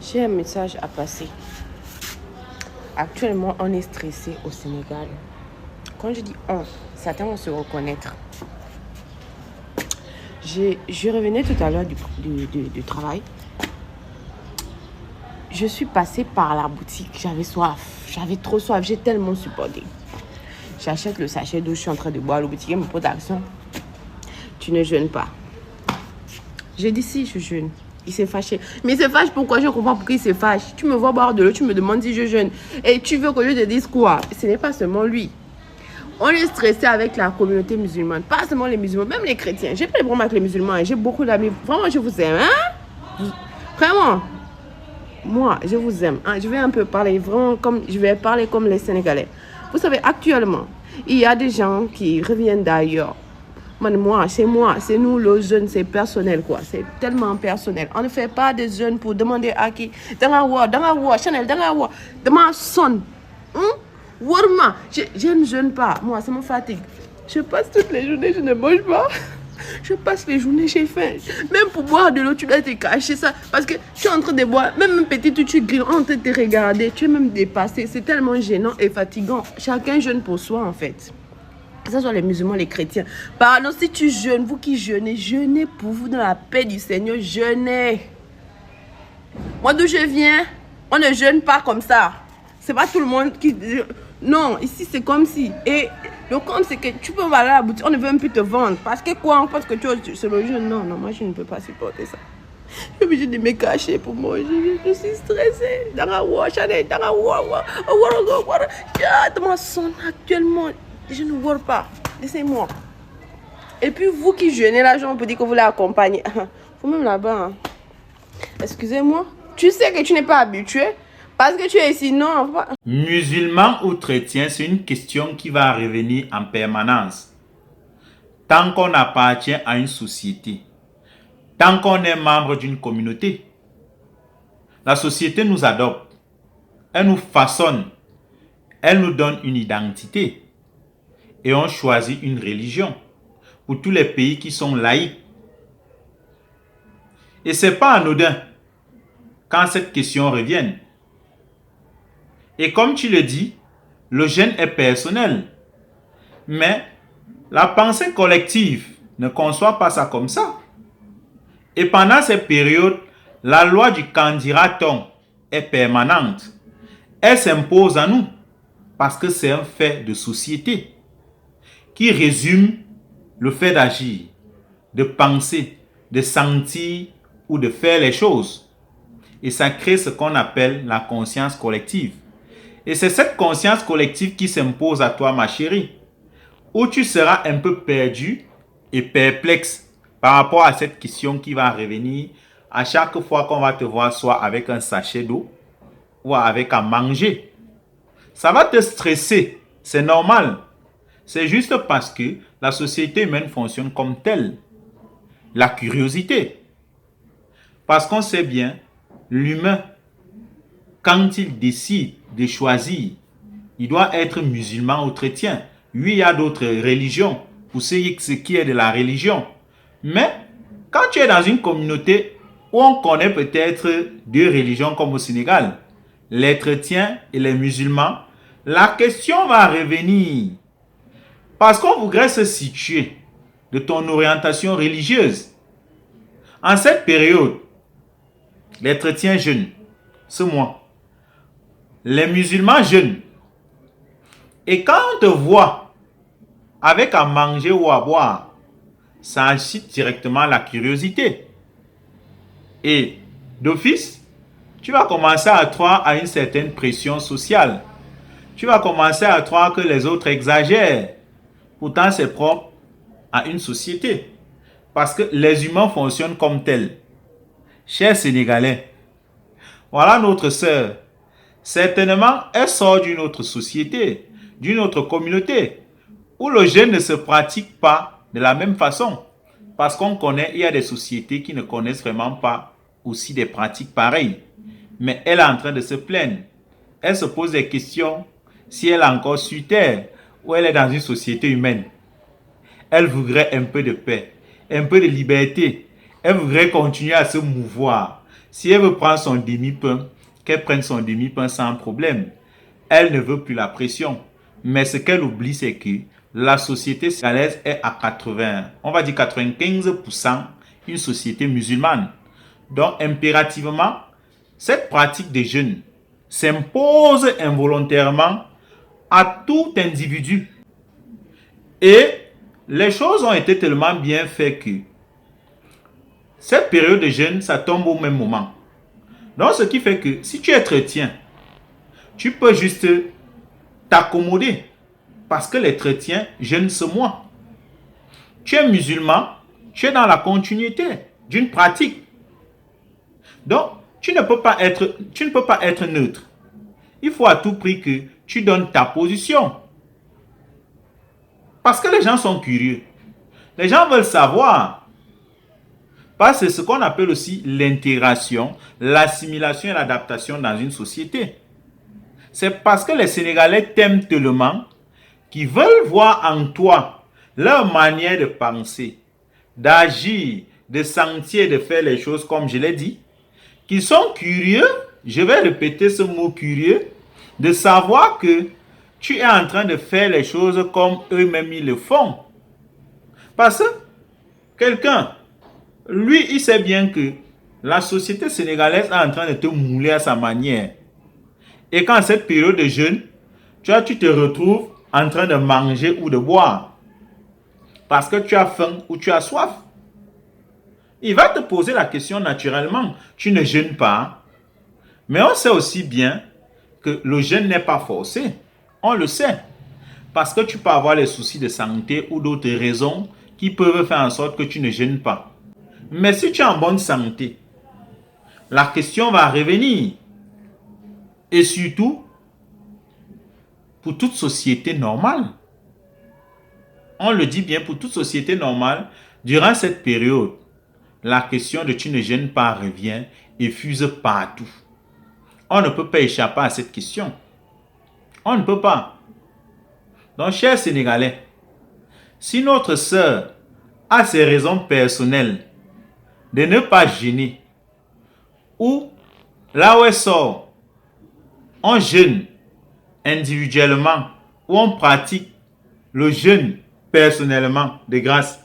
J'ai un message à passer. Actuellement, on est stressé au Sénégal. Quand je dis on, certains vont se reconnaître. Je revenais tout à l'heure du travail. Je suis passée par la boutique. J'avais soif. J'avais trop soif. J'ai tellement supporté. J'achète le sachet d'eau. Je suis en train de boire. Le boutiquier me pose l'action. Tu ne jeûnes pas. J'ai dit si, je jeûne. Il s'est fâché. Mais il se fâche pourquoi? Je comprends pourquoi il se fâche. Tu me vois boire de l'eau, tu me demandes si je jeûne. Et tu veux que je te dise quoi? Ce n'est pas seulement lui. On est stressé avec la communauté musulmane. Pas seulement les musulmans, même les chrétiens. J'ai pas de problème avec les musulmans. J'ai beaucoup d'amis. Vraiment, je vous aime. Hein? Vraiment. Moi, je vous aime. Hein? Je vais un peu parler vraiment comme... Je vais parler comme les Sénégalais. Vous savez, actuellement, il y a des gens qui reviennent d'ailleurs. Moi, c'est nous le jeune, c'est personnel quoi, c'est tellement personnel. On ne fait pas des jeunes pour demander à qui, Chanel, demain sonne. Warma, je ne jeûne pas, moi ça me fatigue. Je passe toutes les journées, je ne mange pas. Je passe les journées, j'ai faim. Même pour boire de l'eau, tu dois te cacher ça. Parce que tu es en train de boire, même un petit tout, tu grilles, en train de te regarder, tu es même dépassé. C'est tellement gênant et fatigant. Chacun jeûne pour soi en fait. Que ce soit les musulmans, les chrétiens. Pardon, si tu jeûnes, vous qui jeûnez, jeûnez pour vous dans la paix du Seigneur, jeûnez. Moi d'où je viens, on ne jeûne pas comme ça. C'est pas tout le monde qui... Non, ici c'est comme si... Et le compte c'est que tu peux aller à la boutique, on ne veut même plus te vendre. Parce que quoi? Parce que c'est le jeûne. Non, moi je ne peux pas supporter ça. Je suis obligée de me cacher pour manger. Je suis stressée. Dans la actuellement... Je ne vois pas. Laissez-moi. Et puis vous qui jeûnez là, on peut dire que vous l'accompagnez. Faut même là-bas. Hein. Excusez-moi. Tu sais que tu n'es pas habitué. Parce que tu es ici, non. Musulman ou chrétien, c'est une question qui va revenir en permanence. Tant qu'on appartient à une société, tant qu'on est membre d'une communauté, la société nous adopte, elle nous façonne, elle nous donne une identité. Et on choisit une religion pour tous les pays qui sont laïcs. Et ce n'est pas anodin quand cette question revient. Et comme tu le dis, le jeûne est personnel. Mais la pensée collective ne conçoit pas ça comme ça. Et pendant cette période, la loi du qu'en dira-t-on est permanente. Elle s'impose à nous parce que c'est un fait de société qui résume le fait d'agir, de penser, de sentir ou de faire les choses. Et ça crée ce qu'on appelle la conscience collective. Et c'est cette conscience collective qui s'impose à toi, ma chérie, où tu seras un peu perdu et perplexe par rapport à cette question qui va revenir à chaque fois qu'on va te voir soit avec un sachet d'eau ou avec à manger. Ça va te stresser, c'est normal. C'est juste parce que la société humaine fonctionne comme telle. La curiosité. Parce qu'on sait bien, l'humain, quand il décide de choisir, il doit être musulman ou chrétien. Oui, il y a d'autres religions, pour ce qui est de la religion. Mais, quand tu es dans une communauté où on connaît peut-être deux religions comme au Sénégal, les chrétiens et les musulmans, la question va revenir. Parce qu'on voudrait se situer de ton orientation religieuse. En cette période, les chrétiens jeûnent ce mois. Les musulmans jeûnent. Et quand on te voit avec à manger ou à boire, ça incite directement la curiosité. Et d'office, tu vas commencer à croire à une certaine pression sociale. Tu vas commencer à croire que les autres exagèrent. Pourtant, c'est propre à une société. Parce que les humains fonctionnent comme tels. Chers Sénégalais, voilà notre sœur. Certainement, elle sort d'une autre société, d'une autre communauté, où le jeûne ne se pratique pas de la même façon. Parce qu'on connaît, il y a des sociétés qui ne connaissent vraiment pas aussi des pratiques pareilles. Mais elle est en train de se plaindre. Elle se pose des questions si elle est encore sur terre ou elle est dans une société humaine. Elle voudrait un peu de paix, un peu de liberté. Elle voudrait continuer à se mouvoir. Si elle veut prendre son demi-pain, qu'elle prenne son demi-pain sans problème. Elle ne veut plus la pression. Mais ce qu'elle oublie, c'est que la société sénégalaise est à 80, on va dire 95% une société musulmane. Donc, impérativement, cette pratique des jeûnes s'impose involontairement à tout individu. Et les choses ont été tellement bien faites que cette période de jeûne, ça tombe au même moment. Donc, ce qui fait que si tu es chrétien, tu peux juste t'accommoder parce que les chrétiens jeûnent ce mois. Tu es musulman, tu es dans la continuité d'une pratique. Donc, tu ne peux pas être neutre. Il faut à tout prix que tu donnes ta position. Parce que les gens sont curieux. Les gens veulent savoir. Parce que c'est ce qu'on appelle aussi l'intégration, l'assimilation et l'adaptation dans une société. C'est parce que les Sénégalais t'aiment tellement qu'ils veulent voir en toi leur manière de penser, d'agir, de sentir, de faire les choses comme je l'ai dit, qu'ils sont curieux, je vais répéter ce mot curieux, de savoir que tu es en train de faire les choses comme eux-mêmes ils le font. Parce que quelqu'un, lui, il sait bien que la société sénégalaise est en train de te mouler à sa manière. Et quand cette période de jeûne, tu te retrouves en train de manger ou de boire. Parce que tu as faim ou tu as soif. Il va te poser la question naturellement. Tu ne jeûnes pas. Mais on sait aussi bien que le jeûne n'est pas forcé. On le sait. Parce que tu peux avoir les soucis de santé ou d'autres raisons qui peuvent faire en sorte que tu ne jeûnes pas. Mais si tu es en bonne santé, la question va revenir. Et surtout, pour toute société normale, on le dit bien, pour toute société normale, durant cette période, la question de tu ne jeûnes pas revient et fuse partout. On ne peut pas échapper à cette question. On ne peut pas. Donc, chers Sénégalais, si notre sœur a ses raisons personnelles de ne pas jeûner, ou là où elle sort, on jeûne individuellement, ou on pratique le jeûne personnellement, de grâce,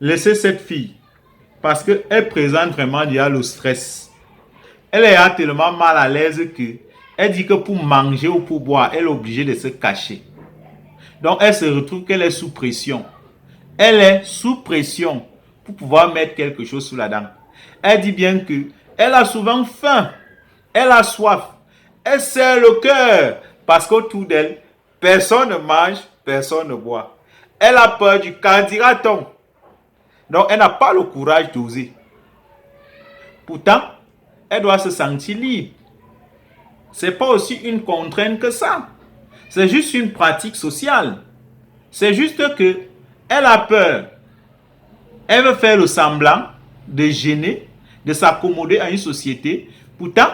laissez cette fille, parce qu'elle présente vraiment déjà le stress. Elle est tellement mal à l'aise que elle dit que pour manger ou pour boire, elle est obligée de se cacher. Donc, elle se retrouve qu'elle est sous pression. Elle est sous pression pour pouvoir mettre quelque chose sous la dent. Elle dit bien que elle a souvent faim. Elle a soif. Elle serre le cœur parce qu'autour d'elle, personne ne mange, personne ne boit. Elle a peur du qu'en dira-t-on. Donc, elle n'a pas le courage d'oser. Pourtant, elle doit se sentir libre. Ce n'est pas aussi une contrainte que ça. C'est juste une pratique sociale. C'est juste que elle a peur. Elle veut faire le semblant de gêner, de s'accommoder à une société. Pourtant,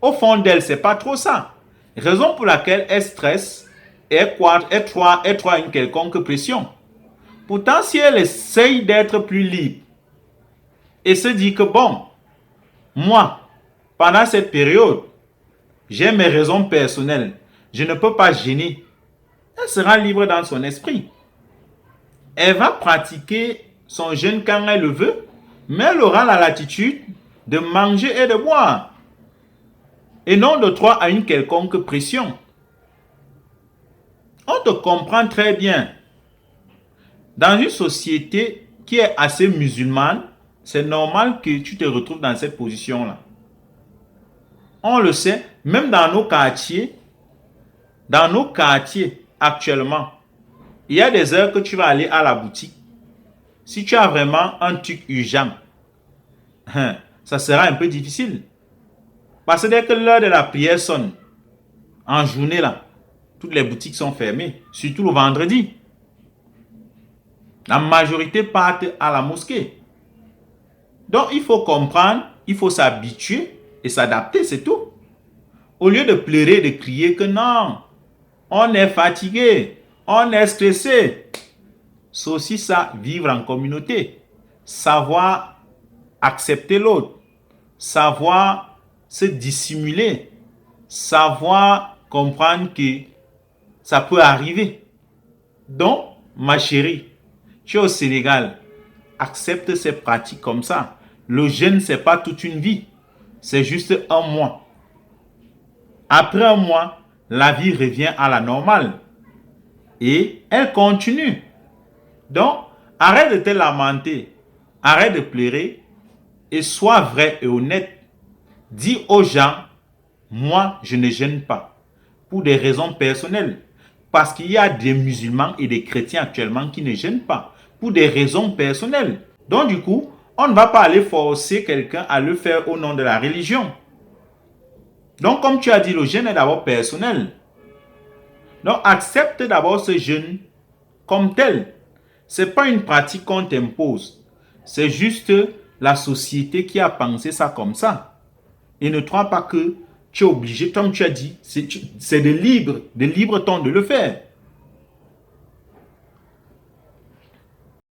au fond d'elle, ce n'est pas trop ça. Raison pour laquelle elle stresse et elle croit à une quelconque pression. Pourtant, si elle essaye d'être plus libre et se dit que bon, moi, pendant cette période, j'ai mes raisons personnelles, je ne peux pas gêner. Elle sera libre dans son esprit. Elle va pratiquer son jeûne quand elle le veut, mais elle aura la latitude de manger et de boire. Et non de droit à une quelconque pression. On te comprend très bien. Dans une société qui est assez musulmane, c'est normal que tu te retrouves dans cette position-là. On le sait, même dans nos quartiers actuellement, il y a des heures que tu vas aller à la boutique. Si tu as vraiment un truc urgent, ça sera un peu difficile. Parce que dès que l'heure de la prière sonne, en journée là, toutes les boutiques sont fermées, surtout le vendredi. La majorité partent à la mosquée. Donc il faut comprendre, il faut s'habituer et s'adapter, c'est tout. Au lieu de pleurer, de crier que non, on est fatigué, on est stressé. C'est aussi ça, vivre en communauté. Savoir accepter l'autre. savoir se dissimuler, savoir comprendre que ça peut arriver. Donc, ma chérie, tu es au Sénégal, accepte ces pratiques comme ça. Le jeûne, ce n'est pas toute une vie, c'est juste un mois. Après un mois, la vie revient à la normale et elle continue. Donc, arrête de te lamenter, arrête de pleurer et sois vrai et honnête. Dis aux gens, moi, je ne jeûne pas pour des raisons personnelles. Parce qu'il y a des musulmans et des chrétiens actuellement qui ne jeûnent pas pour des raisons personnelles. Donc du coup, on ne va pas aller forcer quelqu'un à le faire au nom de la religion. Donc comme tu as dit, le jeûne est d'abord personnel. Donc accepte d'abord ce jeûne comme tel. Ce n'est pas une pratique qu'on t'impose. C'est juste la société qui a pensé ça comme ça. Et ne crois pas que tu es obligé, comme tu as dit, c'est de libre temps de le faire.